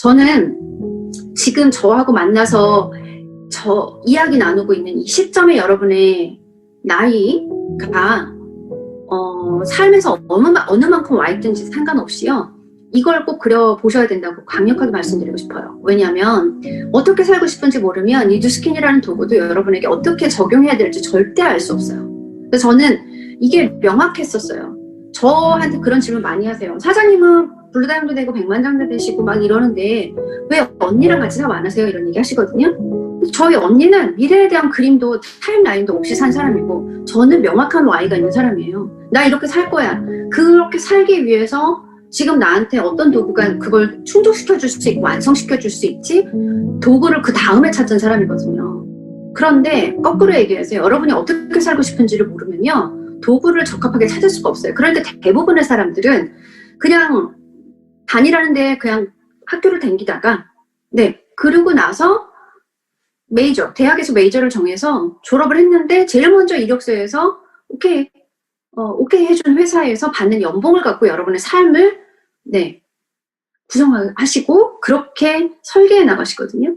저는 지금 저하고 만나서 저 이야기 나누고 있는 이 시점에 여러분의 나이가 삶에서 어느 만큼 와 있든지 상관없이요. 이걸 꼭 그려보셔야 된다고 강력하게 말씀드리고 싶어요. 왜냐하면 어떻게 살고 싶은지 모르면 이 뉴스킨이라는 도구도 여러분에게 어떻게 적용해야 될지 절대 알 수 없어요. 그래서 저는 이게 명확했었어요. 저한테 그런 질문 많이 하세요. 사장님은 블루다이아몬드 되고 백만장자 되시고 막 이러는데 왜 언니랑 같이 사업 안 하세요? 이런 얘기 하시거든요. 저희 언니는 미래에 대한 그림도 타임라인도 없이 산 사람이고 저는 명확한 Y가 있는 사람이에요. 나 이렇게 살 거야. 그렇게 살기 위해서 지금 나한테 어떤 도구가 그걸 충족시켜 줄 수 있고 완성시켜 줄 수 있지 도구를 그 다음에 찾은 사람이거든요. 그런데 거꾸로 얘기해서 여러분이 어떻게 살고 싶은지를 모르면요. 도구를 적합하게 찾을 수가 없어요. 그런데 대부분의 사람들은 그냥 다니라는데 그냥 학교를 다니다가 그러고 나서 대학에서 메이저를 정해서 졸업을 했는데 제일 먼저 이력서에서 오케이 해준 회사에서 받는 연봉을 갖고 여러분의 삶을 구성하시고 그렇게 설계해 나가시거든요.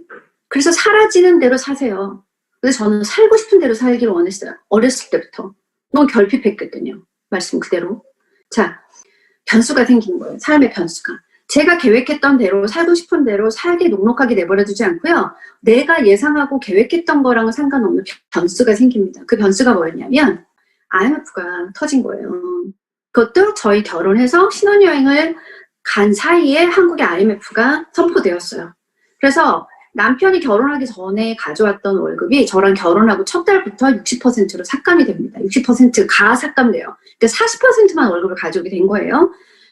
그래서 사라지는 대로 사세요. 그래서 저는 살고 싶은 대로 살기를 원했어요. 어렸을 때부터. 너무 결핍했거든요. 말씀 그대로. 자, 변수가 생기는 거예요. 삶의 변수가. 제가 계획했던 대로 살고 싶은 대로 살게 넉넉하게 내버려두지 않고요. 내가 예상하고 계획했던 거랑은 상관없는 변수가 생깁니다. 그 변수가 뭐였냐면 IMF가 터진 거예요. 그것도 저희 결혼해서 신혼여행을 간 사이에 한국의 IMF가 선포되었어요. 그래서 남편이 결혼하기 전에 가져왔던 월급이 저랑 결혼하고 첫 달부터 60%로 삭감이 됩니다. 60%가 삭감돼요. 그러니까 40%만 월급을 가져오게 된 거예요.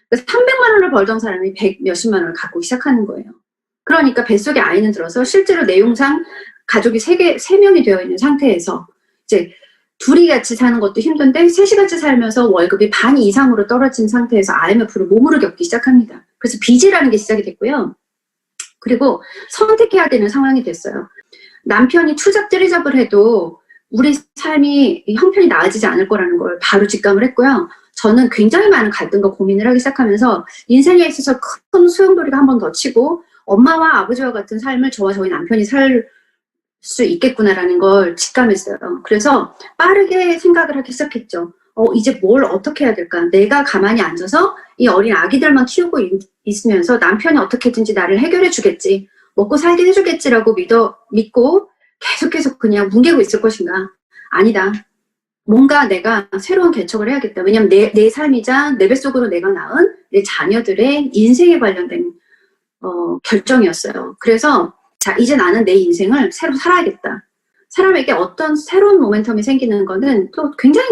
그래서 300만 원을 벌던 사람이 100 몇십만 원을 갖고 시작하는 거예요. 그러니까 뱃속에 아이는 들어서 실제로 내용상 가족이 3명이 되어 있는 상태에서 이제 둘이 같이 사는 것도 힘든데 셋이 같이 살면서 월급이 반 이상으로 떨어진 상태에서 IMF를 몸으로 겪기 시작합니다. 그래서 빚이라는 게 시작이 됐고요. 그리고 선택해야 되는 상황이 됐어요. 남편이 투잡 뜨리잡을 해도 우리 삶이 형편이 나아지지 않을 거라는 걸 바로 직감을 했고요. 저는 굉장히 많은 갈등과 고민을 하기 시작하면서 인생에 있어서 큰 소용돌이가 한 번 더 치고 엄마와 아버지와 같은 삶을 저와 저희 남편이 살 수 있겠구나라는 걸 직감했어요. 그래서 빠르게 생각을 하기 시작했죠. 이제 뭘 어떻게 해야 될까? 내가 가만히 앉아서 이 어린 아기들만 키우고 있으면서 남편이 어떻게든지 나를 해결해 주겠지. 먹고 살게 해주겠지라고 믿고 계속해서 그냥 뭉개고 있을 것인가? 아니다. 뭔가 내가 새로운 개척을 해야겠다. 왜냐면 내 삶이자 내 뱃속으로 내가 낳은 내 자녀들의 인생에 관련된 결정이었어요. 그래서 자, 이제 나는 내 인생을 새로 살아야겠다. 사람에게 어떤 새로운 모멘텀이 생기는 거는 또 굉장히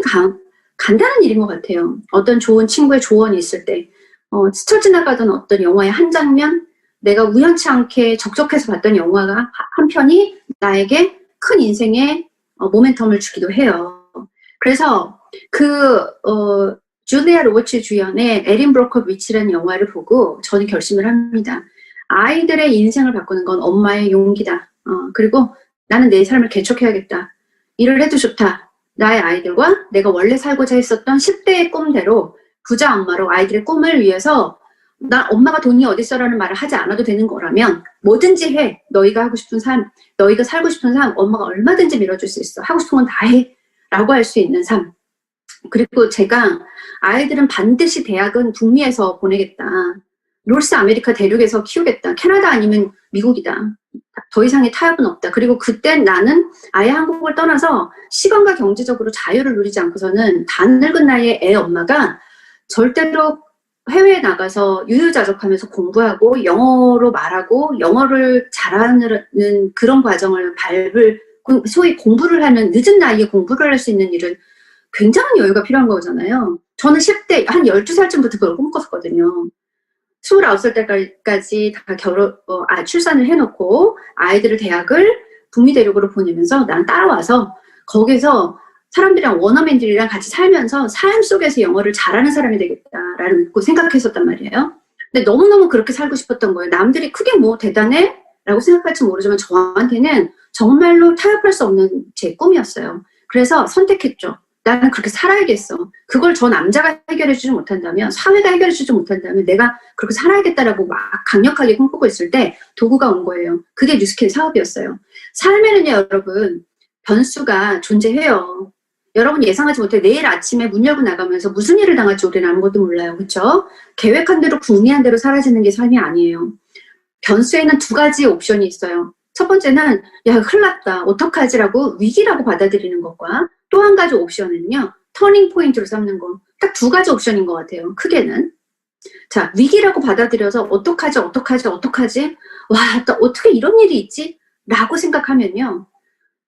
간단한 일인 것 같아요. 어떤 좋은 친구의 조언이 있을 때 스쳐 지나가던 어떤 영화의 한 장면, 내가 우연치 않게 적적해서 봤던 영화가 한 편이 나에게 큰 인생의 모멘텀을 주기도 해요. 그래서 줄리아 로버츠 주연의 에린 브로커비치라는 영화를 보고 저는 결심을 합니다. 아이들의 인생을 바꾸는 건 엄마의 용기다. 그리고 나는 내 삶을 개척해야겠다. 일을 해도 좋다. 나의 아이들과 내가 원래 살고자 했었던 10대의 꿈대로 부자 엄마로 아이들의 꿈을 위해서 나 엄마가 돈이 어딨어라는 말을 하지 않아도 되는 거라면 뭐든지 해. 너희가 하고 싶은 삶, 너희가 살고 싶은 삶 엄마가 얼마든지 밀어줄 수 있어. 하고 싶은 건 다 해. 라고 할 수 있는 삶. 그리고 제가 아이들은 반드시 대학은 북미에서 보내겠다. 노스 아메리카 대륙에서 키우겠다. 캐나다 아니면 미국이다. 더 이상의 타협은 없다. 그리고 그때 나는 아예 한국을 떠나서 시간과 경제적으로 자유를 누리지 않고서는 다 늙은 나이에 애 엄마가 절대로 해외에 나가서 유유자적하면서 공부하고 영어로 말하고 영어를 잘하는 그런 과정을 소위 공부를 하는 늦은 나이에 공부를 할 수 있는 일은 굉장한 여유가 필요한 거잖아요. 저는 10대 한 12살쯤부터 그걸 꿈꿨거든요. 29살 때까지 다 출산을 해놓고 아이들을 대학을 북미 대륙으로 보내면서 난 따라와서 거기서 사람들이랑 원어민들이랑 같이 살면서 삶 속에서 영어를 잘하는 사람이 되겠다라고 믿고 생각했었단 말이에요. 근데 너무너무 그렇게 살고 싶었던 거예요. 남들이 크게 뭐 대단해? 라고 생각할지 모르지만 저한테는 정말로 타협할 수 없는 제 꿈이었어요. 그래서 선택했죠. 나는 그렇게 살아야겠어. 그걸 저 남자가 해결해주지 못한다면, 사회가 해결해주지 못한다면 내가 그렇게 살아야겠다라고 막 강력하게 꿈꾸고 있을 때 도구가 온 거예요. 그게 뉴스킨 사업이었어요. 삶에는요, 여러분, 변수가 존재해요. 여러분 예상하지 못해 내일 아침에 문 열고 나가면서 무슨 일을 당할지 우리는 아무것도 몰라요. 그렇죠? 계획한 대로 궁리한 대로 사라지는 게 삶이 아니에요. 변수에는 두 가지 옵션이 있어요. 첫 번째는 야 큰일 났다 어떡하지라고 위기라고 받아들이는 것과 또 한 가지 옵션은요. 터닝 포인트로 삼는 거. 딱 두 가지 옵션인 것 같아요. 크게는. 자, 위기라고 받아들여서 어떡하지 와, 또 어떻게 이런 일이 있지? 라고 생각하면요.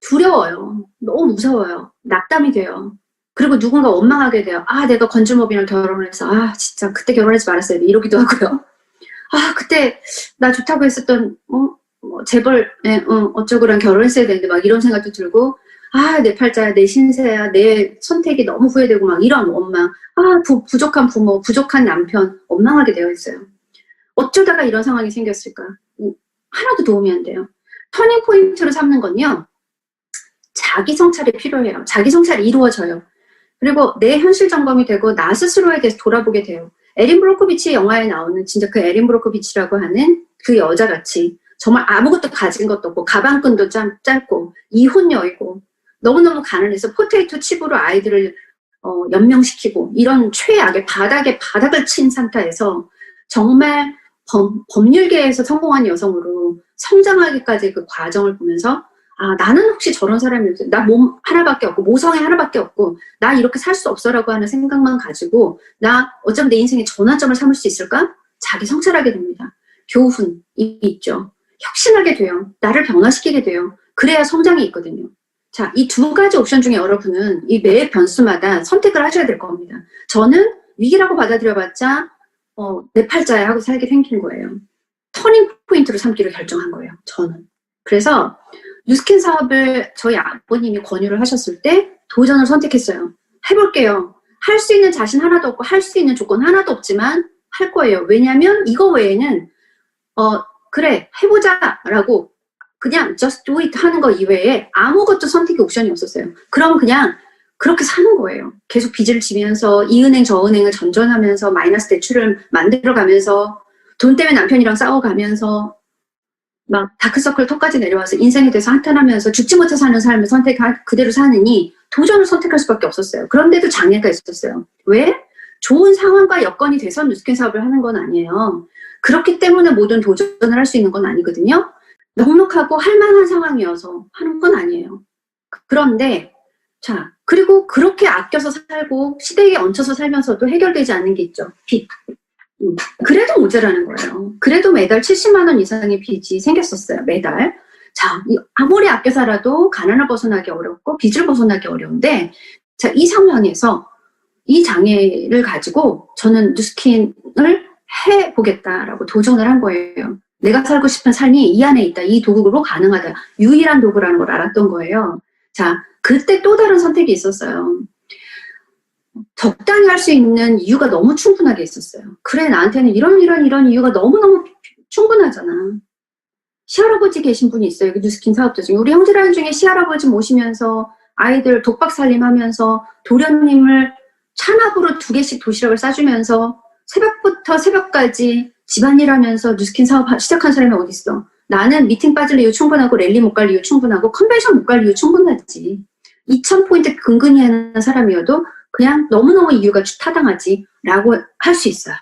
두려워요. 너무 무서워요. 낙담이 돼요. 그리고 누군가 원망하게 돼요. 아, 내가 건주모비랑 결혼을 해서 아, 진짜 그때 결혼하지 말았어야 돼. 이러기도 하고요. 아, 그때 나 좋다고 했었던 재벌 어쩌고랑 결혼했어야 되는데 막 이런 생각도 들고 아, 내 팔자야, 내 신세야, 내 선택이 너무 후회되고 막 이런 원망. 아, 부족한 부모, 부족한 남편, 원망하게 되어 있어요. 어쩌다가 이런 상황이 생겼을까? 하나도 도움이 안 돼요. 터닝 포인트로 삼는 건요. 자기 성찰이 필요해요. 자기 성찰이 이루어져요. 그리고 내 현실 점검이 되고 나 스스로에 대해서 돌아보게 돼요. 에린 브로코비치 영화에 나오는 진짜 그 에린 브로코비치라고 하는 그 여자같이 정말 아무것도 가진 것도 없고 가방끈도 짧고 이혼녀이고 너무너무 가난해서 포테이토 칩으로 아이들을 연명시키고 이런 최악의 바닥을 친 상태에서 정말 법률계에서 성공한 여성으로 성장하기까지 그 과정을 보면서 아, 나는 혹시 저런 사람이었지? 나 몸 하나밖에 없고, 모성애 하나밖에 없고, 나 이렇게 살 수 없어라고 하는 생각만 가지고, 나 어쩌면 내 인생의 전환점을 삼을 수 있을까? 자기 성찰하게 됩니다. 교훈이 있죠. 혁신하게 돼요. 나를 변화시키게 돼요. 그래야 성장이 있거든요. 자, 이 두 가지 옵션 중에 여러분은 이 매 변수마다 선택을 하셔야 될 겁니다. 저는 위기라고 받아들여봤자, 내 팔자야 하고 살게 생긴 거예요. 터닝 포인트로 삼기로 결정한 거예요. 저는. 그래서, 뉴스킨 사업을 저희 아버님이 권유를 하셨을 때 도전을 선택했어요. 해볼게요. 할 수 있는 자신 하나도 없고 할 수 있는 조건 하나도 없지만 할 거예요. 왜냐하면 이거 외에는 그래 해보자 라고 그냥 just do it 하는 거 이외에 아무것도 선택의 옵션이 없었어요. 그럼 그냥 그렇게 사는 거예요. 계속 빚을 지면서 이 은행 저 은행을 전전하면서 마이너스 대출을 만들어가면서 돈 때문에 남편이랑 싸워가면서 막 다크서클 턱까지 내려와서 인생에 대해서 한탄하면서 죽지 못해 사는 삶을 그대로 사느니 도전을 선택할 수밖에 없었어요. 그런데도 장애가 있었어요. 왜? 좋은 상황과 여건이 돼서 뉴스킨 사업을 하는 건 아니에요. 그렇기 때문에 모든 도전을 할 수 있는 건 아니거든요. 넉넉하고 할 만한 상황이어서 하는 건 아니에요. 그런데 자, 그리고 그렇게 아껴서 살고 시대에 얹혀서 살면서도 해결되지 않는 게 있죠. 빚. 그래도 모자라는 거예요. 그래도 매달 70만 원 이상의 빚이 생겼었어요. 매달. 자, 아무리 아껴 살아도 가난을 벗어나기 어렵고 빚을 벗어나기 어려운데 자, 이 상황에서 이 장애를 가지고 저는 뉴스킨을 해보겠다라고 도전을 한 거예요. 내가 살고 싶은 삶이 이 안에 있다. 이 도구로 가능하다. 유일한 도구라는 걸 알았던 거예요. 자, 그때 또 다른 선택이 있었어요. 적당히 할 수 있는 이유가 너무 충분하게 있었어요. 그래, 나한테는 이런 이유가 너무너무 충분하잖아. 시할아버지 계신 분이 있어요. 여기 뉴스킨 사업자 중에. 우리 형제라인 중에 시할아버지 모시면서 아이들 독박 살림하면서 도련님을 찬압으로 2개씩 도시락을 싸주면서 새벽부터 새벽까지 집안일하면서 뉴스킨 사업 시작한 사람이 어디 있어. 나는 미팅 빠질 이유 충분하고 랠리 못 갈 이유 충분하고 컨벤션 못 갈 이유 충분하지. 2000포인트 근근히 하는 사람이어도 그냥 너무너무 이유가 타당하지 라고 할 수 있어요.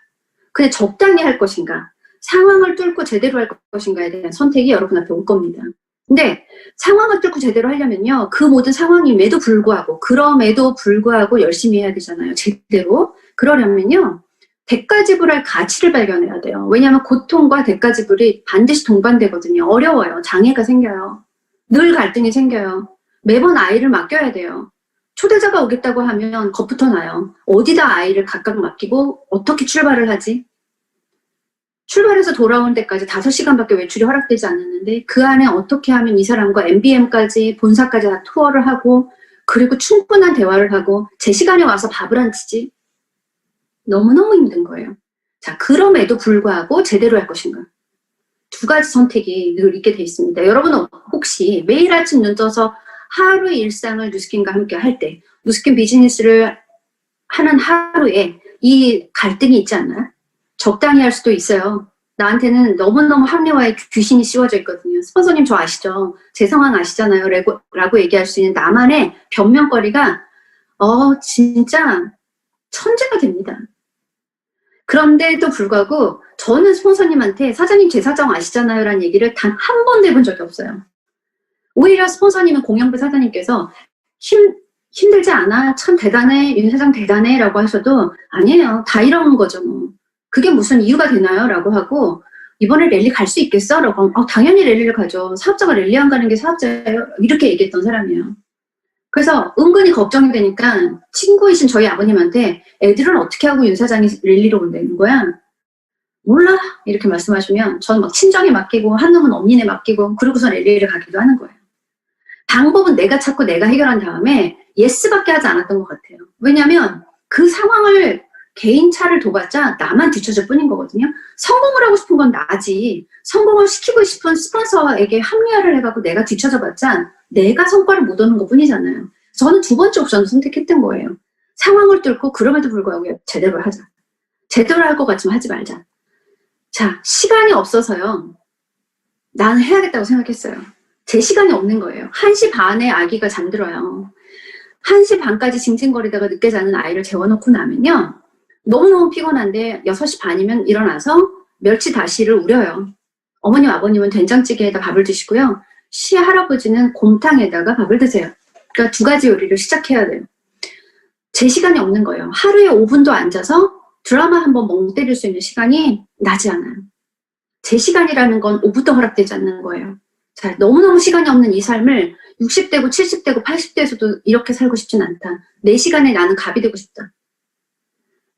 근데 적당히 할 것인가 상황을 뚫고 제대로 할 것인가에 대한 선택이 여러분 앞에 올 겁니다. 근데 상황을 뚫고 제대로 하려면요. 그 모든 상황임에도 불구하고 그럼에도 불구하고 열심히 해야 되잖아요. 제대로. 그러려면요. 대가 지불할 가치를 발견해야 돼요. 왜냐하면 고통과 대가 지불이 반드시 동반되거든요. 어려워요. 장애가 생겨요. 늘 갈등이 생겨요. 매번 아이를 맡겨야 돼요. 초대자가 오겠다고 하면 겁부터 나요. 어디다 아이를 각각 맡기고 어떻게 출발을 하지? 출발해서 돌아온 데까지 5시간밖에 외출이 허락되지 않았는데 그 안에 어떻게 하면 이 사람과 MBM까지 본사까지 다 투어를 하고 그리고 충분한 대화를 하고 제 시간에 와서 밥을 안 치지? 너무너무 힘든 거예요. 자, 그럼에도 불구하고 제대로 할 것인가? 2가지 선택이 늘 있게 돼 있습니다. 여러분은 혹시 매일 아침 눈 떠서 하루의 일상을 뉴스킨과 함께 할 때 누스킨 비즈니스를 하는 하루에 이 갈등이 있지 않나요? 적당히 할 수도 있어요. 나한테는 너무너무 합리화의 귀신이 씌워져 있거든요. 스폰서님 저 아시죠? 제 상황 아시잖아요. 라고 얘기할 수 있는 나만의 변명거리가 진짜 천재가 됩니다. 그런데도 불구하고 저는 스폰서님한테 사장님 제 사정 아시잖아요 라는 얘기를 단 한 번도 해본 적이 없어요. 오히려 스폰서님은 공영부 사장님께서 힘들지 않아? 참 대단해. 윤 사장 대단해. 라고 하셔도 아니에요. 다 이런 거죠. 뭐. 그게 무슨 이유가 되나요? 라고 하고 이번에 랠리 갈 수 있겠어? 라고 당연히 랠리를 가죠. 사업자가 랠리 안 가는 게 사업자예요. 이렇게 얘기했던 사람이에요. 그래서 은근히 걱정이 되니까 친구이신 저희 아버님한테 애들은 어떻게 하고 윤 사장이 랠리로 온다는 거야? 몰라. 이렇게 말씀하시면 저는 막 친정에 맡기고 한 놈은 언니네 맡기고 그러고서 랠리를 가기도 하는 거예요. 방법은 내가 찾고 내가 해결한 다음에 예스밖에 하지 않았던 것 같아요. 왜냐하면 그 상황을 개인차를 둬봤자 나만 뒤처질 뿐인 거거든요. 성공을 하고 싶은 건 나지. 성공을 시키고 싶은 스폰서에게 합리화를 해갖고 내가 뒤처져봤자 내가 성과를 못 얻는 것 뿐이잖아요. 저는 두 번째 옵션을 선택했던 거예요. 상황을 뚫고 그럼에도 불구하고 제대로 하자. 제대로 할 것 같지만 하지 말자. 자, 시간이 없어서요. 나는 해야겠다고 생각했어요. 제 시간이 없는 거예요. 1시 반에 아기가 잠들어요. 1시 반까지 징징거리다가 늦게 자는 아이를 재워놓고 나면요. 너무너무 피곤한데 6시 반이면 일어나서 멸치 다시를 우려요. 어머님, 아버님은 된장찌개에다 밥을 드시고요. 시할아버지는 곰탕에다가 밥을 드세요. 그러니까 두 가지 요리를 시작해야 돼요. 제 시간이 없는 거예요. 하루에 5분도 앉아서 드라마 한번 멍 때릴 수 있는 시간이 나지 않아요. 제 시간이라는 건 5분도 허락되지 않는 거예요. 자, 너무너무 시간이 없는 이 삶을 60대고 70대고 80대에서도 이렇게 살고 싶진 않다. 내 시간에 나는 갑이 되고 싶다.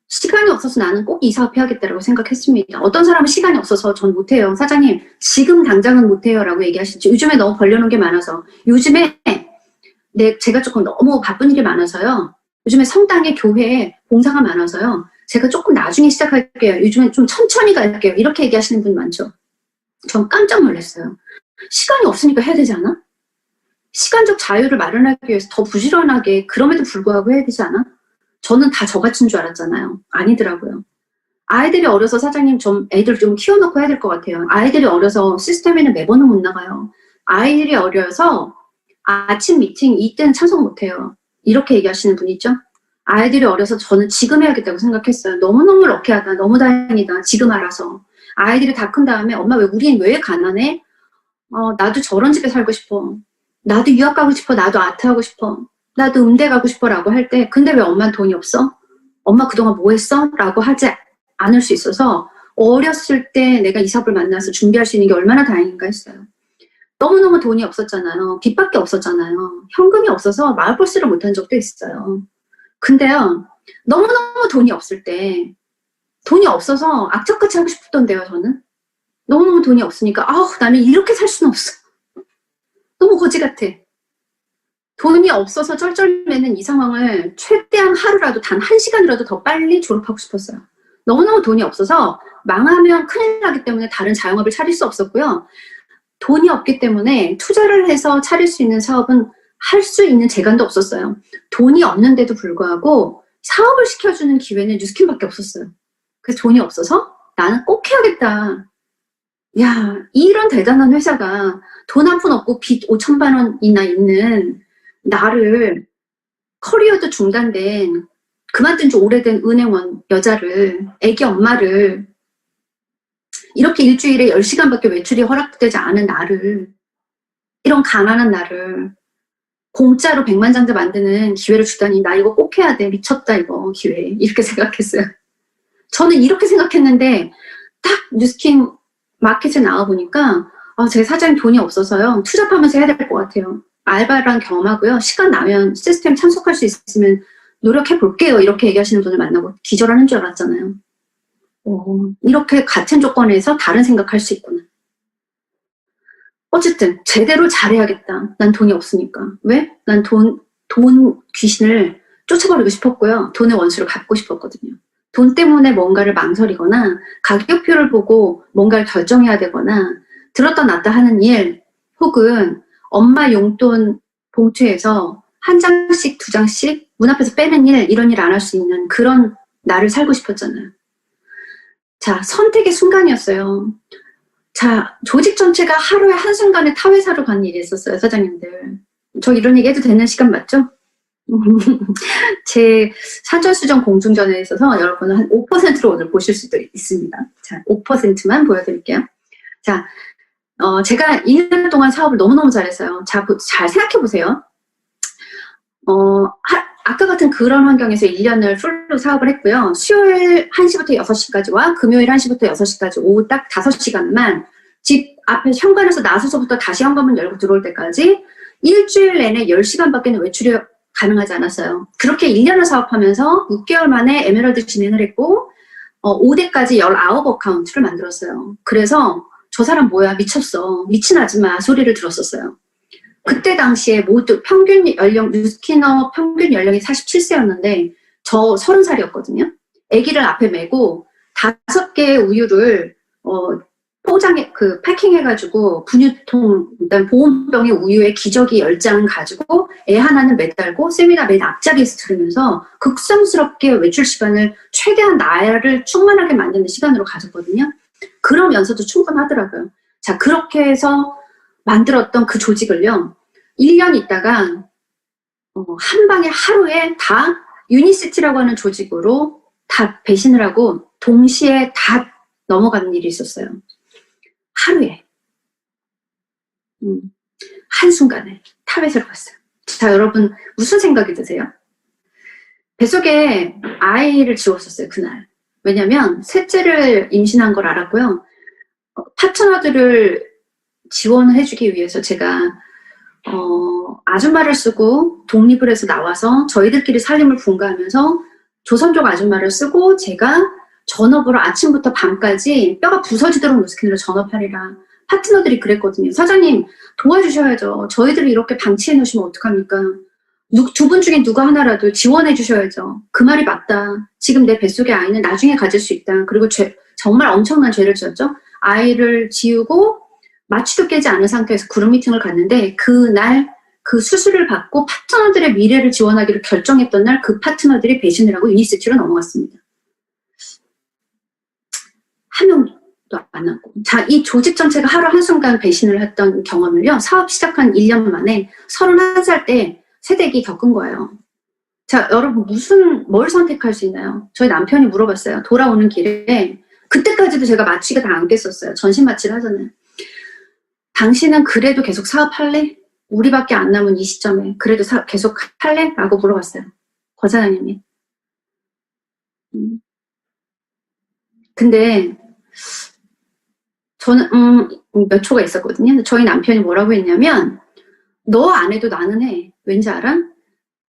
시간이 없어서 나는 꼭 이 사업 해야겠다라고 생각했습니다. 어떤 사람은 시간이 없어서 전 못해요. 사장님, 지금 당장은 못해요 라고 얘기하시죠. 요즘에 너무 벌려놓은 게 많아서. 요즘에 제가 조금 너무 바쁜 일이 많아서요. 요즘에 성당에 교회에 봉사가 많아서요. 제가 조금 나중에 시작할게요. 요즘에 좀 천천히 갈게요. 이렇게 얘기하시는 분 많죠. 전 깜짝 놀랐어요. 시간이 없으니까 해야 되지 않아? 시간적 자유를 마련하기 위해서 더 부지런하게 그럼에도 불구하고 해야 되지 않아? 저는 다 저같은 줄 알았잖아요. 아니더라고요. 아이들이 어려서 사장님 좀 애들 좀 키워놓고 해야 될 것 같아요. 아이들이 어려서 시스템에는 매번은 못 나가요. 아이들이 어려서 아침 미팅 이때는 참석 못해요. 이렇게 얘기하시는 분 있죠? 아이들이 어려서 저는 지금 해야겠다고 생각했어요. 너무너무 럭키하다. 너무 다행이다. 지금 알아서. 아이들이 다 큰 다음에 엄마 우린 왜 가난해? 나도 저런 집에 살고 싶어. 나도 유학 가고 싶어. 나도 아트 하고 싶어. 나도 음대 가고 싶어 라고 할 때 근데 왜 엄마는 돈이 없어? 엄마 그동안 뭐 했어? 라고 하지 않을 수 있어서 어렸을 때 내가 이 사업을 만나서 준비할 수 있는 게 얼마나 다행인가 했어요. 너무너무 돈이 없었잖아요. 빚밖에 없었잖아요. 현금이 없어서 마을버스를 못한 적도 있어요. 근데요. 너무너무 돈이 없을 때 돈이 없어서 악착같이 하고 싶던데요. 저는. 너무너무 돈이 없으니까 나는 이렇게 살 수는 없어. 너무 거지 같아. 돈이 없어서 쩔쩔매는 이 상황을 최대한 하루라도 단 1시간이라도 더 빨리 졸업하고 싶었어요. 너무너무 돈이 없어서 망하면 큰일 나기 때문에 다른 자영업을 차릴 수 없었고요. 돈이 없기 때문에 투자를 해서 차릴 수 있는 사업은 할 수 있는 재간도 없었어요. 돈이 없는데도 불구하고 사업을 시켜주는 기회는 뉴스킨밖에 없었어요. 그래서 돈이 없어서 나는 꼭 해야겠다. 야, 이런 대단한 회사가 돈 한 푼 없고 빚 5천만 원이나 있는 나를 커리어도 중단된 그만둔 지 오래된 은행원 여자를 애기 엄마를 이렇게 일주일에 10시간밖에 외출이 허락되지 않은 나를 이런 가난한 나를 공짜로 백만장자 만드는 기회를 주다니 나 이거 꼭 해야 돼. 미쳤다 이거 기회. 이렇게 생각했어요. 저는 이렇게 생각했는데 딱 뉴스킨 마켓에 나와보니까 제 사장님 돈이 없어서요. 투잡하면서 해야 될 것 같아요. 알바랑 경험하고요. 시간 나면 시스템 참석할 수 있으면 노력해볼게요. 이렇게 얘기하시는 분을 만나고 기절하는 줄 알았잖아요. 이렇게 같은 조건에서 다른 생각할 수 있구나. 어쨌든 제대로 잘해야겠다. 난 돈이 없으니까. 왜? 난 돈 귀신을 쫓아버리고 싶었고요. 돈의 원수를 갚고 싶었거든요. 돈 때문에 뭔가를 망설이거나 가격표를 보고 뭔가를 결정해야 되거나 들었다 놨다 하는 일 혹은 엄마 용돈 봉투에서 한 장씩 두 장씩 문 앞에서 빼는 일, 이런 일 안 할 수 있는 그런 나를 살고 싶었잖아요. 자, 선택의 순간이었어요. 자, 조직 전체가 하루에 한순간에 타 회사로 간 일이 있었어요, 사장님들. 저 이런 얘기 해도 되는 시간 맞죠? 제 사전수정 공중전에 있어서 여러분은 한 5%로 오늘 보실 수도 있습니다. 자, 5%만 보여드릴게요. 자, 제가 2년 동안 사업을 너무너무 잘했어요. 자, 잘 생각해보세요. 아까 같은 그런 환경에서 1년을 풀로 사업을 했고요. 수요일 1시부터 6시까지와 금요일 1시부터 6시까지 오후 딱 5시간만 집 앞에 현관에서 나서서부터 다시 현관문 열고 들어올 때까지 일주일 내내 10시간밖에는 외출이 가능하지 않았어요. 그렇게 1년을 사업하면서 6개월 만에 에메랄드 진행을 했고 5대까지 19 어카운트를 만들었어요. 그래서 저 사람 뭐야 미쳤어. 미친 아줌마 소리를 들었었어요. 그때 당시에 모두 평균 연령, 뉴스키너 평균 연령이 47세였는데 저 30살이었거든요. 아기를 앞에 메고 5개의 우유를 포장해 패킹해가지고 분유통 일단 보온병에 우유에 기저귀 10장 가지고 애 하나는 매달고 세미나 맨 앞자리에서 들으면서 극성스럽게 외출 시간을 최대한 나를 충만하게 만드는 시간으로 가졌거든요. 그러면서도 충분하더라고요. 자, 그렇게 해서 만들었던 그 조직을요, 1년 있다가 한 방에 하루에 다 유니시티라고 하는 조직으로 다 배신을 하고 동시에 다 넘어가는 일이 있었어요. 하루에. 한순간에 타겟으로 갔어요. 자, 여러분 무슨 생각이 드세요? 뱃속에 아이를 지웠었어요, 그날. 왜냐면 셋째를 임신한 걸 알았고요. 파트너들을 지원을 해주기 위해서 제가 아줌마를 쓰고 독립을 해서 나와서 저희들끼리 살림을 분가하면서 조선족 아줌마를 쓰고 제가 전업으로 아침부터 밤까지 뼈가 부서지도록 노스킨으로 전업하리라. 파트너들이 그랬거든요. 사장님 도와주셔야죠. 저희들을 이렇게 방치해 놓으시면 어떡합니까? 두 분 중에 누가 하나라도 지원해 주셔야죠. 그 말이 맞다. 지금 내 뱃속의 아이는 나중에 가질 수 있다. 그리고 정말 엄청난 죄를 지었죠. 아이를 지우고 마취도 깨지 않은 상태에서 그룹 미팅을 갔는데 그날 그 수술을 받고 파트너들의 미래를 지원하기로 결정했던 날 그 파트너들이 배신을 하고 유니시티로 넘어갔습니다. 한 명도 안 남고. 자, 이 조직 전체가 하루 한순간 배신을 했던 경험을요, 사업 시작한 1년 만에 31살 때 새댁이 겪은 거예요. 자, 여러분 뭘 선택할 수 있나요? 저희 남편이 물어봤어요. 돌아오는 길에. 그때까지도 제가 마취가 다 안 깼었어요. 전신 마취를 하잖아요. 당신은 그래도 계속 사업할래? 우리밖에 안 남은 이 시점에 그래도 계속 할래? 라고 물어봤어요. 거사장님이. 근데 저는 몇 초가 있었거든요. 저희 남편이 뭐라고 했냐면 너 안 해도 나는 해. 왠지 알아?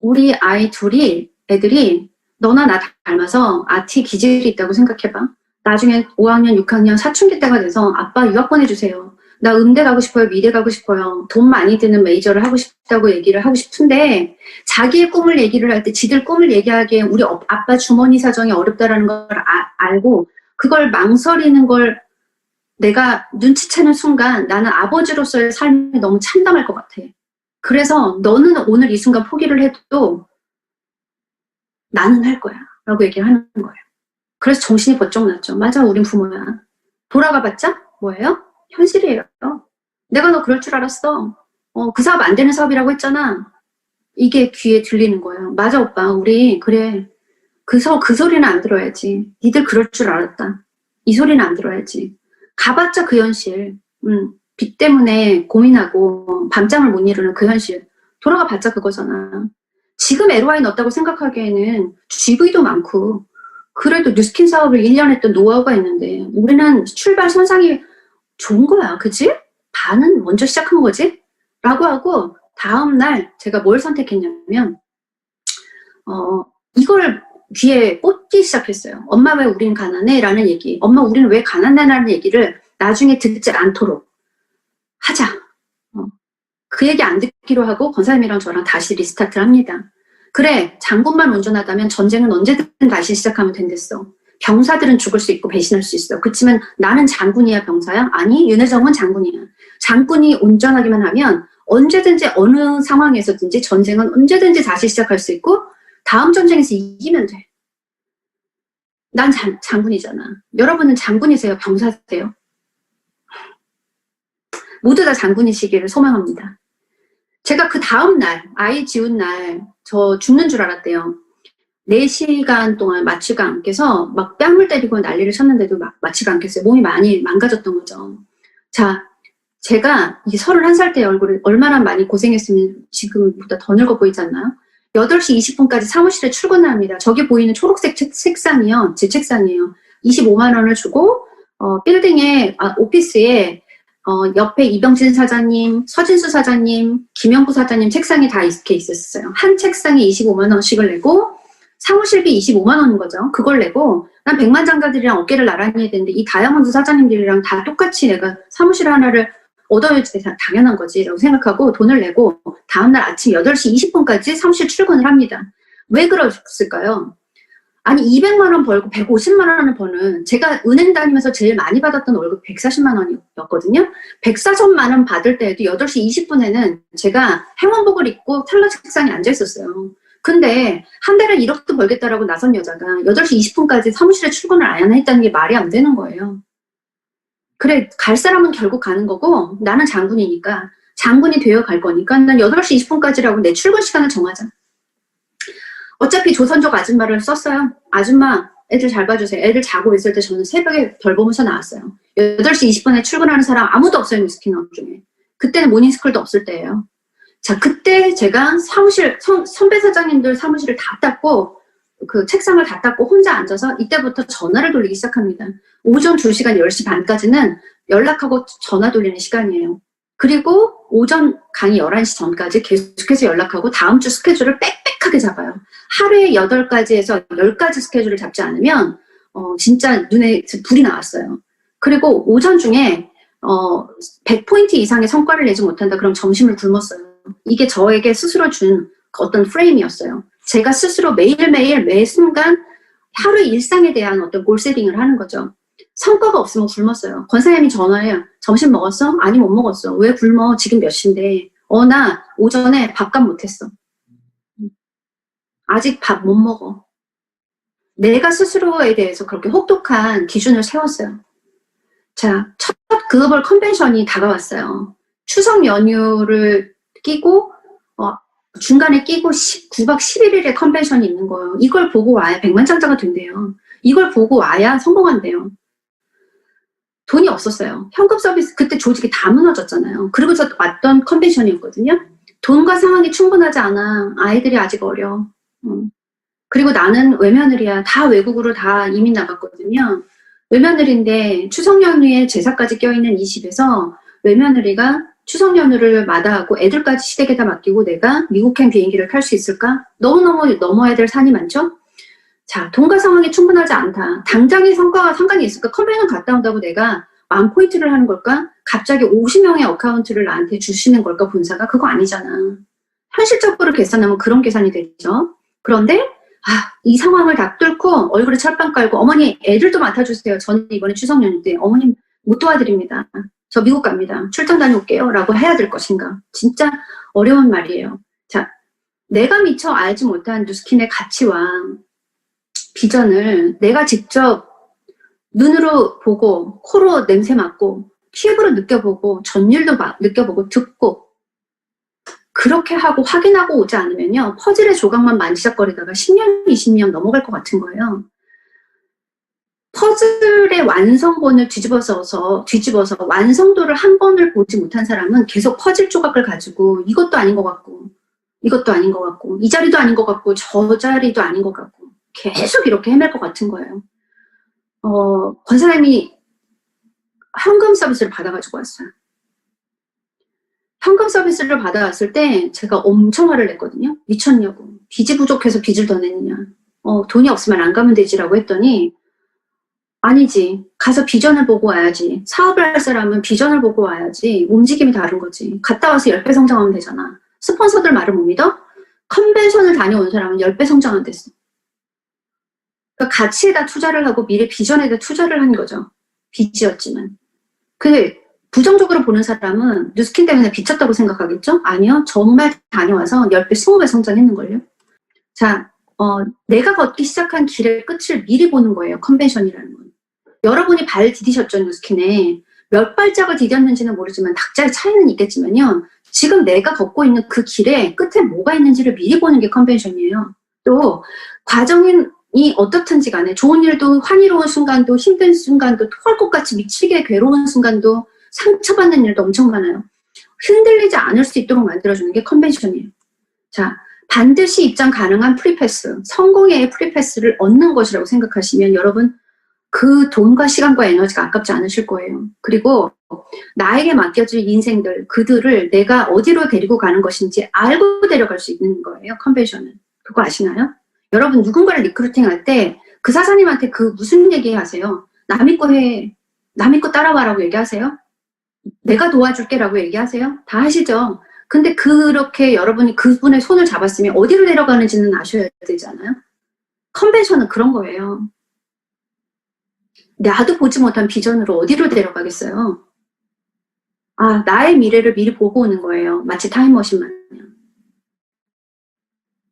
우리 아이 둘이 애들이 너나 나 닮아서 아티 기질이 있다고 생각해봐. 나중에 5학년, 6학년 사춘기 때가 돼서 아빠 유학 보내주세요. 나 음대 가고 싶어요. 미대 가고 싶어요. 돈 많이 드는 메이저를 하고 싶다고 얘기를 하고 싶은데 자기의 꿈을 얘기를 할 때 지들 꿈을 얘기하기에 우리 아빠 주머니 사정이 어렵다라는 걸 알고 그걸 망설이는 걸 내가 눈치채는 순간 나는 아버지로서의 삶이 너무 참담할 것 같아. 그래서 너는 오늘 이 순간 포기를 해도 나는 할 거야 라고 얘기를 하는 거예요. 그래서 정신이 번쩍 났죠. 맞아, 우린 부모야. 돌아가봤자 뭐예요? 현실이에요. 내가 너 그럴 줄 알았어. 그 사업 안 되는 사업이라고 했잖아. 이게 귀에 들리는 거예요. 맞아 오빠, 우리 그래. 그 소리는 안 들어야지. 니들 그럴 줄 알았다. 이 소리는 안 들어야지. 가봤자 그 현실. 빚 때문에 고민하고 밤잠을 못 이루는 그 현실. 돌아가 봤자 그거잖아. 지금 LOI 넣었다고 생각하기에는 GV도 많고 그래도 뉴스킨 사업을 1년 했던 노하우가 있는데 우리는 출발 선상이 좋은 거야. 그치? 반은 먼저 시작한 거지? 라고 하고 다음날 제가 뭘 선택했냐면 이걸 귀에 꽂기 시작했어요. 엄마 왜 우린 가난해? 라는 얘기. 엄마 우리는 왜 가난해? 라는 얘기를 나중에 듣지 않도록 하자. 그 얘기 안 듣기로 하고 권사님이랑 저랑 다시 리스타트를 합니다. 그래, 장군만 온전하다면 전쟁은 언제든 다시 시작하면 된댔어. 병사들은 죽을 수 있고 배신할 수 있어. 그렇지만 나는 장군이야 병사야? 아니, 윤여정은 장군이야. 장군이 온전하기만 하면 언제든지 어느 상황에서든지 전쟁은 언제든지 다시 시작할 수 있고 다음 전쟁에서 이기면 돼. 난 장군이잖아. 여러분은 장군이세요? 병사세요? 모두 다 장군이시기를 소망합니다. 제가 그 다음 날, 아이 지운 날, 저 죽는 줄 알았대요. 4시간 동안 마취가 안 깨서 막 뺨을 때리고 난리를 쳤는데도 마취가 안 깼어요. 몸이 많이 망가졌던 거죠. 자, 제가 이 31살 때 얼굴을 얼마나 많이 고생했으면 지금보다 더 늙어 보이지 않나요? 8시 20분까지 사무실에 출근을 합니다. 저기 보이는 초록색 책상이요. 제 책상이에요. 25만 원을 주고 빌딩에 오피스에 옆에 이병진 사장님, 서진수 사장님, 김영구 사장님 책상이 다 이렇게 있었어요. 한 책상에 25만 원씩을 내고 사무실비 25만 원인 거죠. 그걸 내고 난 백만장자들이랑 어깨를 나란히 해야 되는데 이 다이아몬드 사장님들이랑 다 똑같이 내가 사무실 하나를 얻어야지 당연한 거지 라고 생각하고 돈을 내고 다음날 아침 8시 20분까지 사무실 출근을 합니다. 왜 그랬을까요? 아니 200만 원 벌고 150만 원을 버는 제가 은행 다니면서 제일 많이 받았던 월급 140만 원이었거든요. 140만 원 받을 때에도 8시 20분에는 제가 행원복을 입고 텔러 책상에 앉아 있었어요. 근데 한 달에 1억도 벌겠다라고 나선 여자가 8시 20분까지 사무실에 출근을 안 했다는 게 말이 안 되는 거예요. 그래, 갈 사람은 결국 가는 거고 나는 장군이니까 장군이 되어 갈 거니까 난 8시 20분까지라고 내 출근 시간을 정하자. 어차피 조선족 아줌마를 썼어요. 아줌마 애들 잘 봐주세요. 애들 자고 있을 때 저는 새벽에 별 보면서 나왔어요. 8시 20분에 출근하는 사람 아무도 없어요. 미스키너 중에. 그때는 모닝스쿨도 없을 때예요. 자, 그때 제가 사무실, 선배 사장님들 사무실을 다 닦고, 그 책상을 다 닦고 혼자 앉아서 이때부터 전화를 돌리기 시작합니다. 오전 2시간 10시 반까지는 연락하고 전화 돌리는 시간이에요. 그리고 오전 강의 11시 전까지 계속해서 연락하고 다음 주 스케줄을 빽빽하게 잡아요. 하루에 8가지에서 10가지 스케줄을 잡지 않으면, 진짜 눈에 불이 나왔어요. 그리고 오전 중에, 100포인트 이상의 성과를 내지 못한다. 그럼 점심을 굶었어요. 이게 저에게 스스로 준 어떤 프레임이었어요. 제가 스스로 매일매일 매 순간 하루 일상에 대한 어떤 골세팅을 하는 거죠. 성과가 없으면 굶었어요. 권사님이 전화해요. 점심 먹었어? 아니 못 먹었어. 왜 굶어? 지금 몇 시인데. 나 오전에 밥값 못했어. 아직 밥 못 먹어. 내가 스스로에 대해서 그렇게 혹독한 기준을 세웠어요. 자, 첫 글로벌 컨벤션이 다가왔어요. 추석 연휴를 끼고 중간에 끼고 9박 11일의 컨벤션이 있는 거예요. 이걸 보고 와야 백만장자가 된대요. 이걸 보고 와야 성공한대요. 돈이 없었어요. 현금 서비스 그때 조직이 다 무너졌잖아요. 그리고서 왔던 컨벤션이었거든요. 돈과 상황이 충분하지 않아. 아이들이 아직 어려. 그리고 나는 외며느리야. 다 외국으로 다 이민 나갔거든요. 외며느리인데 추석 연휴에 제사까지 껴있는 이 집에서 외며느리가 추석 연휴를 마다하고 애들까지 시댁에다 맡기고 내가 미국행 비행기를 탈 수 있을까? 너무너무 넘어야 될 산이 많죠? 자, 돈과 상황이 충분하지 않다. 당장의 성과와 상관이 있을까? 컨벤션 갔다 온다고 내가 10,000포인트를 하는 걸까? 갑자기 50명의 어카운트를 나한테 주시는 걸까? 본사가? 그거 아니잖아. 현실적으로 계산하면 그런 계산이 되죠. 그런데 이 상황을 다 뚫고 얼굴에 철판 깔고 어머니 애들도 맡아주세요. 저는 이번에 추석 연휴 때 어머님 못 도와드립니다. 저 미국 갑니다. 출장 다녀올게요. 라고 해야 될 것인가. 진짜 어려운 말이에요. 자, 내가 미처 알지 못한 누스킨의 가치와 비전을 내가 직접 눈으로 보고 코로 냄새 맡고 피부로 느껴보고 전율도 느껴보고 듣고 그렇게 하고 확인하고 오지 않으면요. 퍼즐의 조각만 만지작거리다가 10년, 20년 넘어갈 것 같은 거예요. 퍼즐의 완성본을 뒤집어서 완성도를 한 번을 보지 못한 사람은 계속 퍼즐 조각을 가지고 이것도 아닌 것 같고 이것도 아닌 것 같고 이 자리도 아닌 것 같고 저 자리도 아닌 것 같고 계속 이렇게 헤맬 것 같은 거예요. 권사님이 현금 서비스를 받아가지고 왔어요. 현금 서비스를 받아왔을 때 제가 엄청 화를 냈거든요. 미쳤냐고. 빚이 부족해서 빚을 더 내느냐. 돈이 없으면 안 가면 되지라고 했더니 아니지. 가서 비전을 보고 와야지. 사업을 할 사람은 비전을 보고 와야지. 움직임이 다른 거지. 갔다 와서 10배 성장하면 되잖아. 스폰서들 말을 못 믿어? 컨벤션을 다녀온 사람은 10배 성장 안 됐어. 그러니까 가치에다 투자를 하고 미래 비전에다 투자를 한 거죠. 빚이었지만. 부정적으로 보는 사람은 뉴스킨 때문에 비쳤다고 생각하겠죠? 아니요. 정말 다녀와서 10배, 20배 성장했는걸요. 자, 내가 걷기 시작한 길의 끝을 미리 보는 거예요. 컨벤션이라는 건. 여러분이 발 디디셨죠, 뉴스킨에. 몇 발짝을 디뎠는지는 모르지만 각자의 차이는 있겠지만요. 지금 내가 걷고 있는 그 길에 끝에 뭐가 있는지를 미리 보는 게 컨벤션이에요. 또 과정이 어떻든지 간에 좋은 일도 환희로운 순간도 힘든 순간도 토할 것 같이 미치게 괴로운 순간도 상처받는 일도 엄청 많아요. 흔들리지 않을 수 있도록 만들어주는 게 컨벤션이에요. 자, 반드시 입장 가능한 프리패스, 성공의 프리패스를 얻는 것이라고 생각하시면 여러분 그 돈과 시간과 에너지가 아깝지 않으실 거예요. 그리고 나에게 맡겨질 인생들, 그들을 내가 어디로 데리고 가는 것인지 알고 데려갈 수 있는 거예요. 컨벤션은. 그거 아시나요? 여러분 누군가를 리크루팅할 때 그 사장님한테 그 무슨 얘기 하세요? 남 믿고 해. 남 믿고 따라와라고 얘기하세요? 내가 도와줄게라고 얘기하세요? 다 하시죠? 근데 그렇게 여러분이 그분의 손을 잡았으면 어디로 데려가는지는 아셔야 되잖아요? 컨벤션은 그런 거예요. 나도 보지 못한 비전으로 어디로 데려가겠어요? 나의 미래를 미리 보고 오는 거예요. 마치 타임머신 마냥.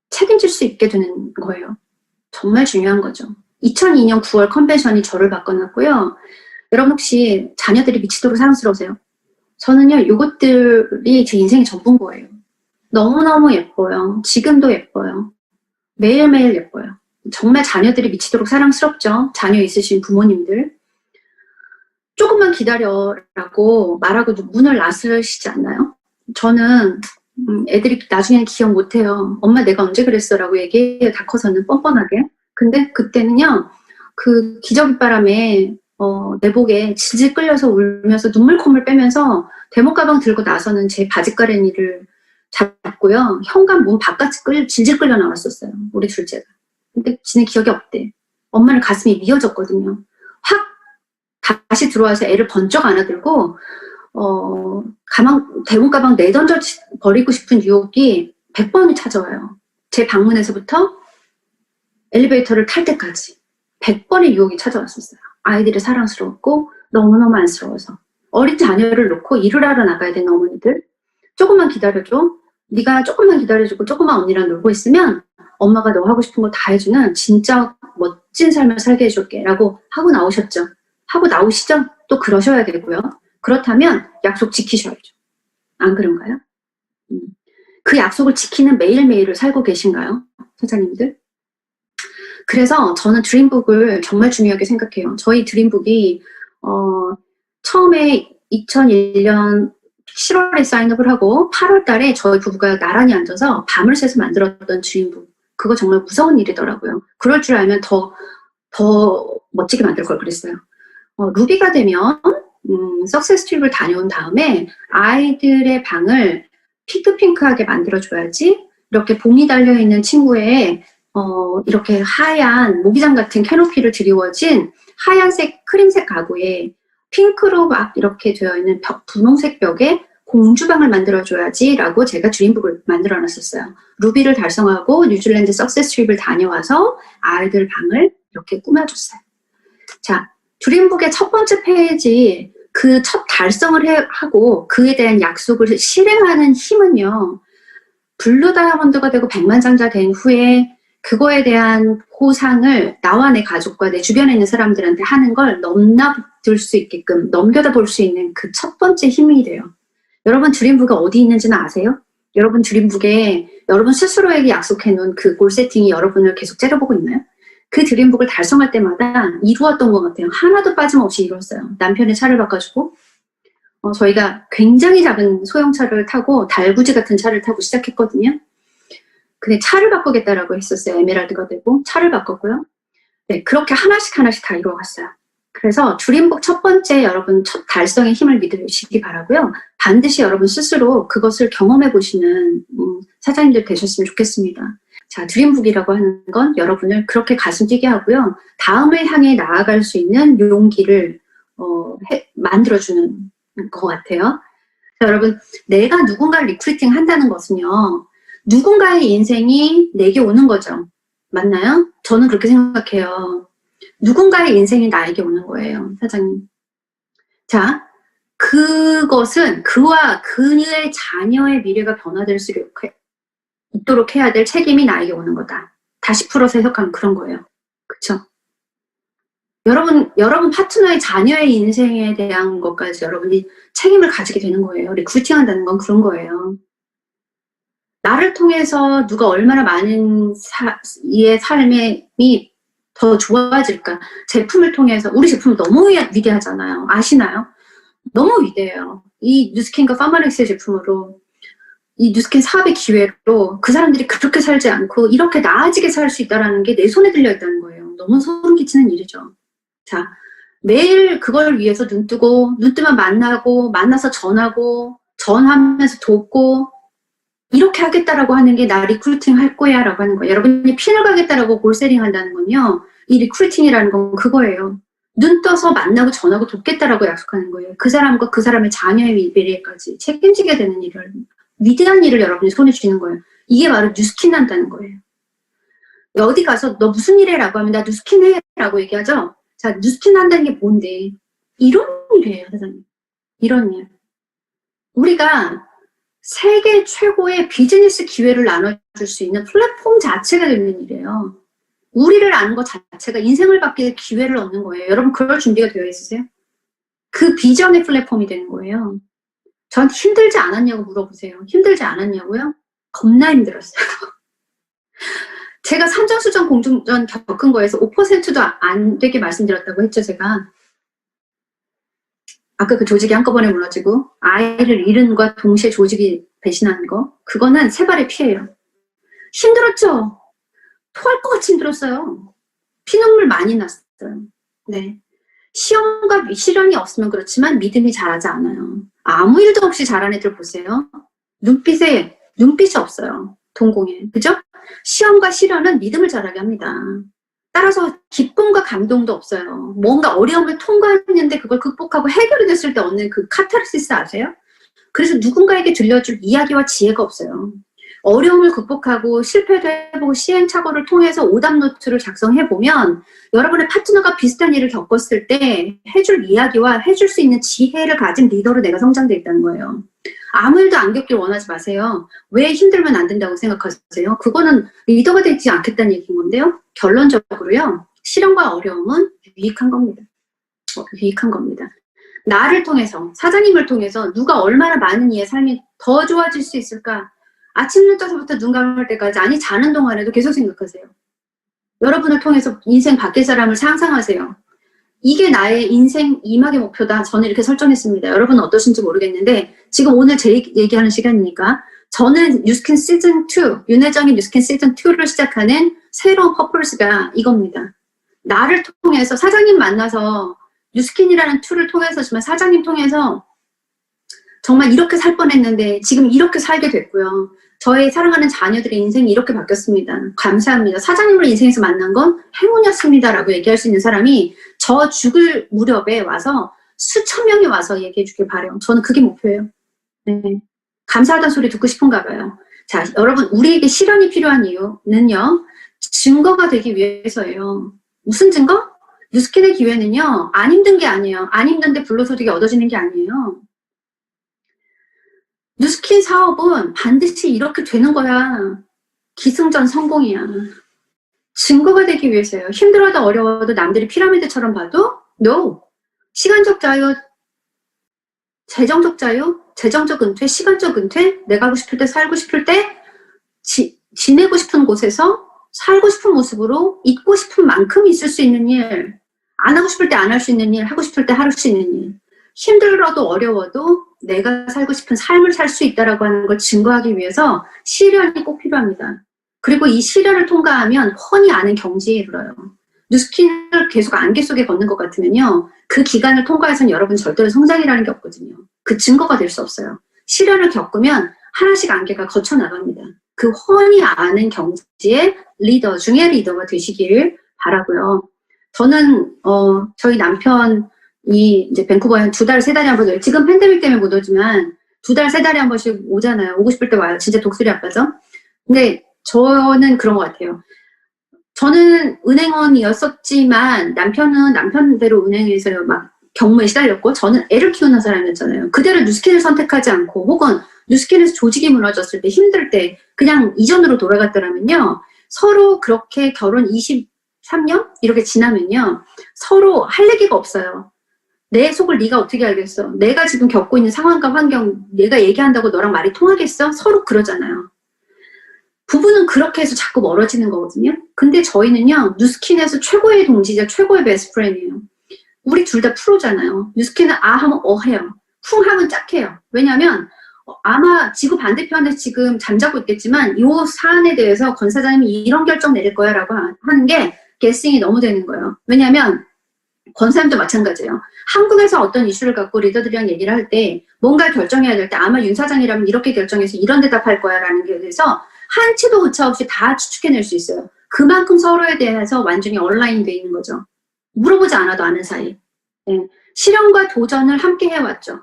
책임질 수 있게 되는 거예요. 정말 중요한 거죠. 2002년 9월 컨벤션이 저를 바꿔놨고요. 여러분 혹시 자녀들이 미치도록 사랑스러우세요? 저는요, 이것들이 제 인생의 전부인 거예요. 너무너무 예뻐요. 지금도 예뻐요. 매일매일 예뻐요. 정말 자녀들이 미치도록 사랑스럽죠? 자녀 있으신 부모님들. 조금만 기다려라고 말하고 문을 나서시지 않나요? 저는 애들이 나중에는 기억 못해요. 엄마 내가 언제 그랬어? 라고 얘기해요. 다 커서는 뻔뻔하게. 근데 그때는요, 그 기저귀 바람에 내복에 질질 끌려서 울면서 눈물 콧물 빼면서 대목 가방 들고 나서는 제 바지가랭이를 잡고요. 현관 문 바깥에 질질 끌려 나왔었어요. 우리 둘째가. 근데 지는 기억이 없대. 엄마는 가슴이 미어졌거든요. 확 다시 들어와서 애를 번쩍 안아들고 대문 가방 내던져 버리고 싶은 유혹이 100번이 찾아와요. 제 방문에서부터 엘리베이터를 탈 때까지 100번의 유혹이 찾아왔었어요. 아이들이 사랑스러웠고 너무너무 안쓰러워서. 어린 자녀를 놓고 일을 하러 나가야 되는 어머니들, 조금만 기다려줘. 네가 조금만 기다려주고 조금만 언니랑 놀고 있으면 엄마가 너 하고 싶은 거 다 해주는 진짜 멋진 삶을 살게 해줄게 라고 하고 나오셨죠. 하고 나오시죠? 또 그러셔야 되고요. 그렇다면 약속 지키셔야죠. 안 그런가요? 그 약속을 지키는 매일매일을 살고 계신가요? 선생님들? 그래서 저는 드림북을 정말 중요하게 생각해요. 저희 드림북이 처음에 2001년 7월에 사인업을 하고 8월 달에 저희 부부가 나란히 앉아서 밤을 새서 만들었던 드림북. 그거 정말 무서운 일이더라고요. 그럴 줄 알면 더 멋지게 만들 걸 그랬어요. 루비가 되면 석세스 트립을 다녀온 다음에 아이들의 방을 핑크핑크하게 만들어줘야지 이렇게 봉이 달려있는 친구의 이렇게 하얀 모기장 같은 캐노피를 드리워진 하얀색 크림색 가구에 핑크로 막 이렇게 되어 있는 분홍색 벽에 공주방을 만들어줘야지 라고 제가 드림북을 만들어 놨었어요. 루비를 달성하고 뉴질랜드 석세스 트립을 다녀와서 아이들 방을 이렇게 꾸며줬어요. 자, 드림북의 첫 번째 페이지 그 첫 달성을 하고 그에 대한 약속을 실행하는 힘은요. 블루 다이아몬드가 되고 백만장자 된 후에 그거에 대한 보상을 나와 내 가족과 내 주변에 있는 사람들한테 하는 걸 넘나들 수 있게끔 넘겨다 볼 수 있는 그 첫 번째 힘이 돼요. 여러분 드림북이 어디 있는지는 아세요? 여러분 드림북에 여러분 스스로에게 약속해 놓은 그 골 세팅이 여러분을 계속 째려보고 있나요? 그 드림북을 달성할 때마다 이루었던 것 같아요. 하나도 빠짐없이 이루었어요. 남편의 차를 바꿔주고 저희가 굉장히 작은 소형차를 타고 달구지 같은 차를 타고 시작했거든요. 근데 차를 바꾸겠다라고 했었어요. 에메랄드가 되고 차를 바꿨고요. 네, 그렇게 하나씩 다 이루어갔어요. 그래서 드림북 첫 번째 여러분 첫 달성의 힘을 믿으시기 바라고요. 반드시 여러분 스스로 그것을 경험해 보시는 사장님들 되셨으면 좋겠습니다. 자, 드림북이라고 하는 건 여러분을 그렇게 가슴 뛰게 하고요. 다음을 향해 나아갈 수 있는 용기를 만들어주는 것 같아요. 자, 여러분, 내가 누군가를 리크루팅 한다는 것은요. 누군가의 인생이 내게 오는 거죠. 맞나요? 저는 그렇게 생각해요. 누군가의 인생이 나에게 오는 거예요, 사장님. 자, 그것은 그와 그의 자녀의 미래가 변화될 수 있도록 해야 될 책임이 나에게 오는 거다. 다시 풀어서 해석하면 그런 거예요. 그쵸? 여러분 파트너의 자녀의 인생에 대한 것까지 여러분이 책임을 가지게 되는 거예요. 리크루팅한다는 건 그런 거예요. 나를 통해서 누가 얼마나 많은 이의 삶이 더 좋아질까? 제품을 통해서, 우리 제품 너무 위대하잖아요. 아시나요? 너무 위대해요. 이 뉴스킨과 파마렉스의 제품으로, 이 뉴스킨 사업의 기회로 그 사람들이 그렇게 살지 않고 이렇게 나아지게 살 수 있다는 게 내 손에 들려 있다는 거예요. 너무 소름 끼치는 일이죠. 자, 매일 그걸 위해서 눈 뜨면 만나고, 만나서 전하면서 돕고, 이렇게 하겠다라고 하는 게 나 리크루팅 할 거야 라고 하는 거예요. 여러분이 핀을 가겠다라고 골세링 한다는 건요, 이 리크루팅이라는 건 그거예요. 눈 떠서 만나고 전하고 돕겠다라고 약속하는 거예요. 그 사람과 그 사람의 자녀의 미래까지 책임지게 되는 일을, 위대한 일을 여러분이 손에 쥐는 거예요. 이게 바로 뉴스킨 한다는 거예요. 어디 가서 너 무슨 일 해라고 하면 나 뉴스킨 해 라고 얘기하죠. 자, 뉴스킨 한다는 게 뭔데? 이런 일이에요, 사장님. 이런 일. 우리가 세계 최고의 비즈니스 기회를 나눠줄 수 있는 플랫폼 자체가 되는 일이에요. 우리를 아는 것 자체가 인생을 바뀔 기회를 얻는 거예요. 여러분 그럴 준비가 되어 있으세요? 그 비전의 플랫폼이 되는 거예요. 저한테 힘들지 않았냐고 물어보세요. 힘들지 않았냐고요? 겁나 힘들었어요. 제가 산전수전 공중전 겪은 거에서 5%도 안 되게 말씀드렸다고 했죠, 제가. 아까 그 조직이 한꺼번에 무너지고 아이를 잃은과 동시에 조직이 배신하는 거, 그거는 세 발의 피해예요. 힘들었죠? 토할 것 같이 힘들었어요. 피눈물 많이 났어요. 네. 시험과 시련이 없으면 그렇지만 믿음이 자라지 않아요. 아무 일도 없이 자란 애들 보세요. 눈빛이 없어요. 동공에. 그죠? 시험과 시련은 믿음을 자라게 합니다. 따라서 기쁨과 감동도 없어요. 뭔가 어려움을 통과했는데 그걸 극복하고 해결이 됐을 때 얻는 그 카타르시스 아세요? 그래서 누군가에게 들려줄 이야기와 지혜가 없어요. 어려움을 극복하고 실패도 해보고 시행착오를 통해서 오답노트를 작성해보면 여러분의 파트너가 비슷한 일을 겪었을 때 해줄 이야기와 해줄 수 있는 지혜를 가진 리더로 내가 성장돼 있다는 거예요. 아무 일도 안 겪길 원하지 마세요. 왜 힘들면 안 된다고 생각하세요? 그거는 리더가 되지 않겠다는 얘기인 건데요. 결론적으로요. 시련과 어려움은 유익한 겁니다. 유익한 겁니다. 나를 통해서, 사장님을 통해서 누가 얼마나 많은 이의 삶이 더 좋아질 수 있을까? 아침 눈 떠서부터 눈 감을 때까지, 아니 자는 동안에도 계속 생각하세요. 여러분을 통해서 인생 바뀔 사람을 상상하세요. 이게 나의 인생 2막의 목표다. 저는 이렇게 설정했습니다. 여러분은 어떠신지 모르겠는데 지금 오늘 제 얘기하는 시간이니까 저는 뉴스킨 시즌2, 윤혜정의 뉴스킨 시즌2를 시작하는 새로운 퍼포스가 이겁니다. 나를 통해서 사장님 만나서 뉴스킨이라는 툴을 통해서지만 사장님 통해서 정말 이렇게 살 뻔했는데 지금 이렇게 살게 됐고요. 저의 사랑하는 자녀들의 인생이 이렇게 바뀌었습니다. 감사합니다. 사장님을 인생에서 만난 건 행운이었습니다. 라고 얘기할 수 있는 사람이 저 죽을 무렵에 와서 수천 명이 와서 얘기해 주길 바라요. 저는 그게 목표예요. 네. 감사하다는 소리 듣고 싶은가 봐요. 자, 여러분, 우리에게 실현이 필요한 이유는요. 증거가 되기 위해서예요. 무슨 증거? 뉴스킨의 기회는요. 안 힘든 게 아니에요. 안 힘든데 불로소득이 얻어지는 게 아니에요. 뉴스킨 사업은 반드시 이렇게 되는 거야. 기승전 성공이야. 증거가 되기 위해서요. 힘들어도 어려워도 남들이 피라미드처럼 봐도 no. 시간적 자유, 재정적 자유, 재정적 은퇴, 시간적 은퇴, 내가 하고 싶을 때 살고 싶을 때 지내고 싶은 곳에서 살고 싶은 모습으로 있고 싶은 만큼 있을 수 있는 일, 안 하고 싶을 때 안 할 수 있는 일, 하고 싶을 때 할 수 있는 일, 힘들어도 어려워도 내가 살고 싶은 삶을 살 수 있다라고 하는 걸 증거하기 위해서 시련이 꼭 필요합니다. 그리고 이 시련을 통과하면 훤히 아는 경지에 이르러요. 뉴스킨을 계속 안개 속에 걷는 것 같으면요. 그 기간을 통과해서는 여러분 절대로 성장이라는 게 없거든요. 그 증거가 될 수 없어요. 시련을 겪으면 하나씩 안개가 거쳐나갑니다. 그 훤히 아는 경지의 리더 중에 리더가 되시길 바라고요. 저는 저희 남편이 이제 밴쿠버에 한 2달, 3달에 한 번, 지금 팬데믹 때문에 못 오지만 2달, 3달에 한 번씩 오잖아요. 오고 싶을 때 와요. 진짜 독수리 아빠죠. 근데 저는 그런 것 같아요. 저는 은행원이었었지만 남편은 남편대로 은행에서 막 경무에 시달렸고 저는 애를 키우는 사람이었잖아요. 그대로 뉴스킨을 선택하지 않고 혹은 뉴스킨에서 조직이 무너졌을 때 힘들 때 그냥 이전으로 돌아갔더라면요. 서로 그렇게 결혼 23년 이렇게 지나면요, 서로 할 얘기가 없어요. 내 속을 네가 어떻게 알겠어? 내가 지금 겪고 있는 상황과 환경, 내가 얘기한다고 너랑 말이 통하겠어? 서로 그러잖아요. 부부는 그렇게 해서 자꾸 멀어지는 거거든요. 근데 저희는요, 뉴스킨에서 최고의 동지자, 최고의 베스트 프렌드예요. 우리 둘 다 프로잖아요. 뉴스킨은 아 하면 어 해요. 쿵 하면 짝 해요. 왜냐면 아마 지구 반대편에서 지금 잠자고 있겠지만 이 사안에 대해서 권 사장님이 이런 결정 내릴 거야 라고 하는 게 게싱이 너무 되는 거예요. 왜냐면 권 사장님도 마찬가지예요. 한국에서 어떤 이슈를 갖고 리더들이랑 얘기를 할 때 뭔가 결정해야 될 때 아마 윤 사장이라면 이렇게 결정해서 이런 대답할 거야 라는 게 대해서 한 치도 오차 없이 다 추측해낼 수 있어요. 그만큼 서로에 대해서 완전히 온라인 돼 있는 거죠. 물어보지 않아도 아는 사이. 네. 실현과 도전을 함께 해왔죠.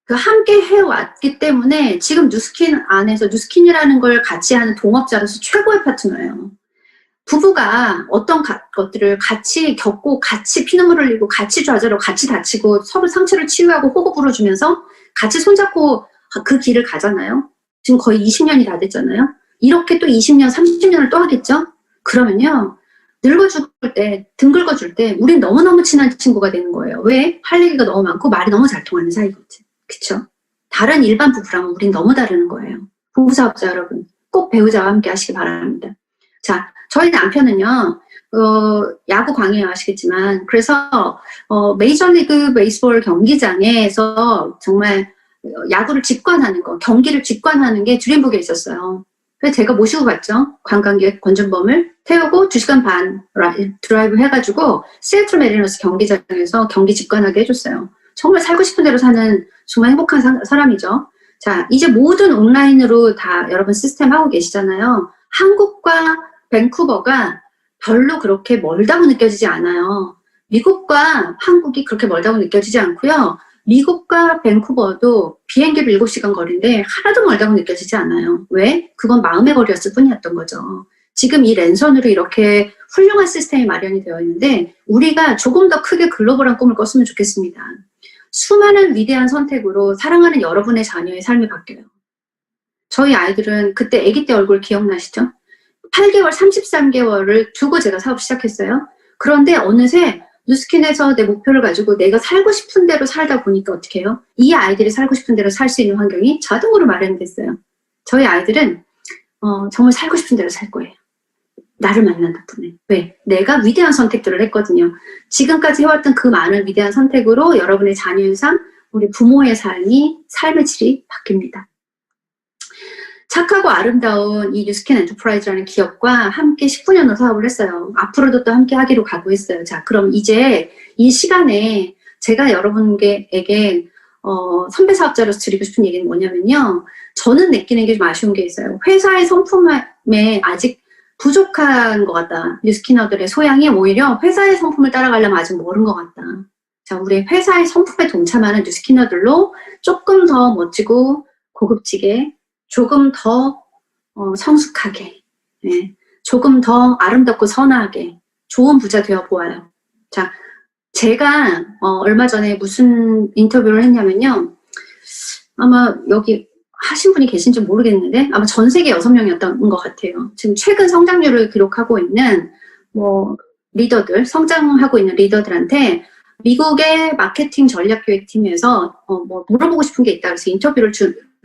그 함께 해왔기 때문에 지금 뉴스킨 안에서 뉴스킨이라는 걸 같이 하는 동업자로서 최고의 파트너예요. 부부가 어떤 것들을 같이 겪고 같이 피눈물을 흘리고 같이 좌절하고 같이 다치고 서로 상처를 치유하고 호흡 불어주면서 같이 손잡고 그 길을 가잖아요. 지금 거의 20년이 다 됐잖아요. 이렇게 또 20년, 30년을 또 하겠죠? 그러면요, 늙어 죽을 때, 등 긁어줄 때 우린 너무너무 친한 친구가 되는 거예요. 왜? 할 얘기가 너무 많고 말이 너무 잘 통하는 사이거든. 그쵸? 다른 일반 부부랑은 우린 너무 다르는 거예요. 부부사업자 여러분, 꼭 배우자와 함께 하시기 바랍니다. 자, 저희 남편은요, 야구 광이에요, 아시겠지만. 그래서, 메이저리그 베이스볼 경기장에서 정말 야구를 직관하는 거, 경기를 직관하는 게 드림북에 있었어요. 그래서 제가 모시고 갔죠. 관광객 권준범을 태우고 2시간 반 드라이브 해가지고 시애틀 메리너스 경기장에서 경기 직관하게 해줬어요. 정말 살고 싶은 대로 사는 정말 행복한 사람이죠. 자, 이제 모든 온라인으로 다 여러분 시스템 하고 계시잖아요. 한국과 밴쿠버가 별로 그렇게 멀다고 느껴지지 않아요. 미국과 한국이 그렇게 멀다고 느껴지지 않고요. 미국과 밴쿠버도 비행기로 7시간 거리인데 하나도 멀다고 느껴지지 않아요. 왜? 그건 마음의 거리였을 뿐이었던 거죠. 지금 이 랜선으로 이렇게 훌륭한 시스템이 마련이 되어 있는데 우리가 조금 더 크게 글로벌한 꿈을 꿨으면 좋겠습니다. 수많은 위대한 선택으로 사랑하는 여러분의 자녀의 삶이 바뀌어요. 저희 아이들은 그때 아기 때 얼굴 기억나시죠? 8개월, 33개월을 두고 제가 사업 시작했어요. 그런데 어느새 뉴스킨에서 내 목표를 가지고 내가 살고 싶은 대로 살다 보니까 어떻게 해요? 이 아이들이 살고 싶은 대로 살 수 있는 환경이 자동으로 마련됐어요. 저희 아이들은 정말 살고 싶은 대로 살 거예요. 나를 만난 덕분에. 왜? 내가 위대한 선택들을 했거든요. 지금까지 해왔던 그 많은 위대한 선택으로 여러분의 자녀의 삶, 우리 부모의 삶의 질이 바뀝니다. 착하고 아름다운 이 뉴스킨 엔터프라이즈라는 기업과 함께 19년을 사업을 했어요. 앞으로도 또 함께 하기로 각오했어요. 자, 그럼 이제 이 시간에 제가 여러분에게 선배 사업자로서 드리고 싶은 얘기는 뭐냐면요. 저는 느끼는 게 좀 아쉬운 게 있어요. 회사의 성품에 아직 부족한 것 같다. 뉴스키너들의 소양이 오히려 회사의 성품을 따라가려면 아직 모른 것 같다. 자, 우리 회사의 성품에 동참하는 뉴스키너들로 조금 더 멋지고 고급지게 조금 더 성숙하게, 네. 조금 더 아름답고 선하게 좋은 부자 되어 보아요. 자, 제가 얼마 전에 무슨 인터뷰를 했냐면요. 아마 여기 하신 분이 계신지 모르겠는데 아마 전 세계 6명이었던 것 같아요. 지금 최근 성장률을 기록하고 있는 리더들, 성장하고 있는 리더들한테 미국의 마케팅 전략기획팀에서 물어보고 싶은 게 있다 그래서 인터뷰를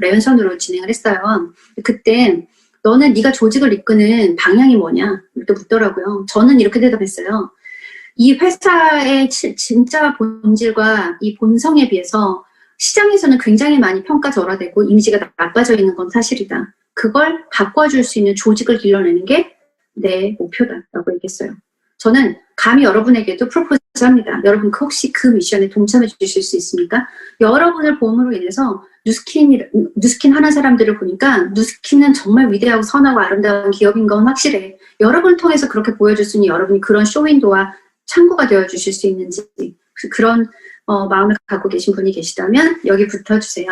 랜선으로 진행을 했어요. 그때 너는 네가 조직을 이끄는 방향이 뭐냐 이렇게 묻더라고요. 저는 이렇게 대답했어요. 이 회사의 진짜 본질과 이 본성에 비해서 시장에서는 굉장히 많이 평가절하되고 이미지가 나빠져 있는 건 사실이다. 그걸 바꿔줄 수 있는 조직을 길러내는 게 내 목표다라고 얘기했어요. 저는 감히 여러분에게도 프로포즈합니다. 여러분 혹시 그 미션에 동참해 주실 수 있습니까? 여러분을 보험으로 인해서 뉴스킨 하는 사람들을 보니까 뉴스킨은 정말 위대하고 선하고 아름다운 기업인 건 확실해. 여러분을 통해서 그렇게 보여줄 수 있는 여러분이 그런 쇼윈도와 창구가 되어주실 수 있는지 그런 마음을 갖고 계신 분이 계시다면 여기 붙어주세요.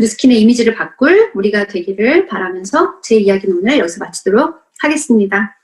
뉴스킨의 이미지를 바꿀 우리가 되기를 바라면서 제 이야기는 오늘 여기서 마치도록 하겠습니다.